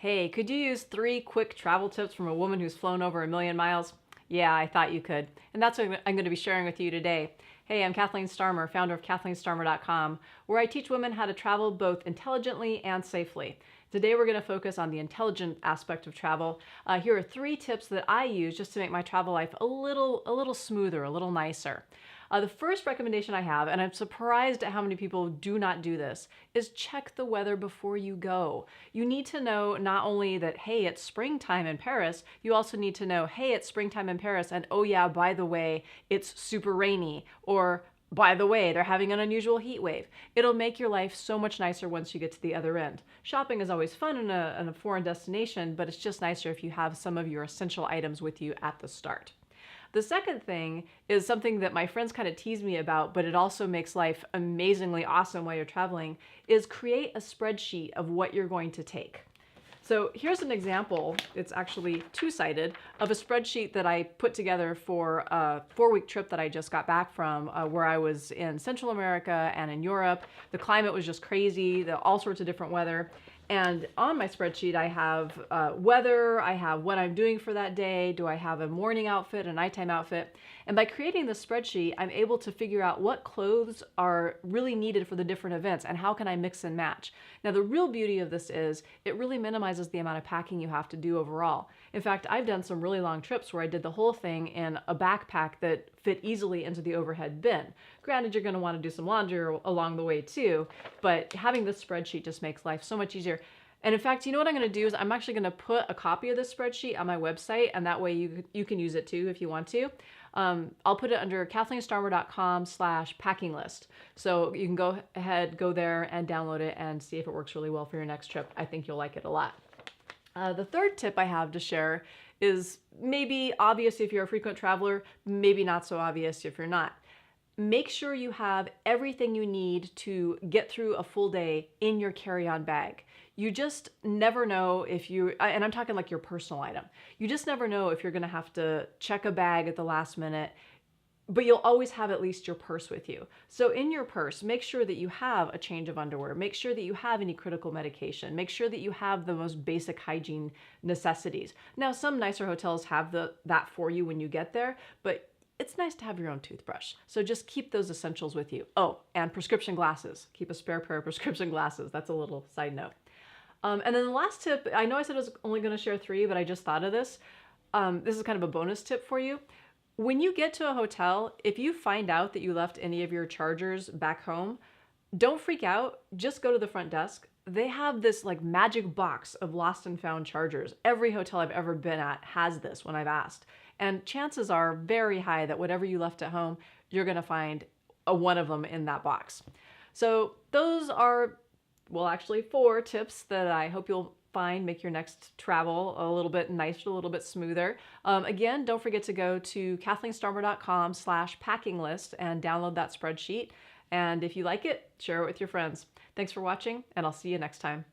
Hey, could you use 3 quick travel tips from a woman who's flown over 1,000,000 miles? Yeah, I thought you could. And that's what I'm going to be sharing with you today. Hey, I'm Kathleen Starmer, founder of KathleenStarmer.com, where I teach women how to travel both intelligently and safely. Today we're going to focus on the intelligent aspect of travel. Here are 3 tips that I use just to make my travel life a little smoother, a little nicer. The first recommendation I have, and I'm surprised at how many people do not do this, is check the weather before you go. You need to know not only that, hey, it's springtime in Paris, you also need to know, hey, it's springtime in Paris, and oh yeah, by the way, it's super rainy, or by the way, they're having an unusual heat wave. It'll make your life so much nicer once you get to the other end. Shopping is always fun in a foreign destination, but it's just nicer if you have some of your essential items with you at the start. The second thing is something that my friends kind of tease me about, but it also makes life amazingly awesome while you're traveling, is create a spreadsheet of what you're going to take. So here's an example, it's actually 2-sided, of a spreadsheet that I put together for a 4-week trip that I just got back from, where I was in Central America and in Europe. The climate was just crazy, all sorts of different weather. And on my spreadsheet, I have weather, I have what I'm doing for that day, do I have a morning outfit, a nighttime outfit? And by creating this spreadsheet, I'm able to figure out what clothes are really needed for the different events and how can I mix and match. Now, the real beauty of this is it really minimizes the amount of packing you have to do overall. In fact, I've done some really long trips where I did the whole thing in a backpack that fit easily into the overhead bin. Granted, you're going to want to do some laundry along the way too, but having this spreadsheet just makes life so much easier. And in fact, you know what I'm going to do is I'm actually going to put a copy of this spreadsheet on my website, and that way you can use it too if you want to. I'll put it under KathleenStarmer.com/packing list. So you can go ahead, go there and download it and see if it works really well for your next trip. I think you'll like it a lot. The third tip I have to share is maybe obvious if you're a frequent traveler, maybe not so obvious if you're not. Make sure you have everything you need to get through a full day in your carry-on bag. You just never know if and I'm talking like your personal item. You just never know if you're gonna have to check a bag at the last minute, but you'll always have at least your purse with you. So in your purse, make sure that you have a change of underwear. Make sure that you have any critical medication. Make sure that you have the most basic hygiene necessities. Now, some nicer hotels have that for you when you get there, but it's nice to have your own toothbrush. So just keep those essentials with you. Oh, and prescription glasses. Keep a spare pair of prescription glasses. That's a little side note. And then the last tip, I know I said I was only going to share 3, but I just thought of this. This is kind of a bonus tip for you. When you get to a hotel, if you find out that you left any of your chargers back home, don't freak out. Just go to the front desk. They have this like magic box of lost and found chargers. Every hotel I've ever been at has this when I've asked. And chances are very high that whatever you left at home, you're going to find one of them in that box. So those are, well, actually 4 tips that I hope you'll find make your next travel a little bit nicer, a little bit smoother. Again, don't forget to go to KathleenStarmer.com/packing list and download that spreadsheet. And if you like it, share it with your friends. Thanks for watching, and I'll see you next time.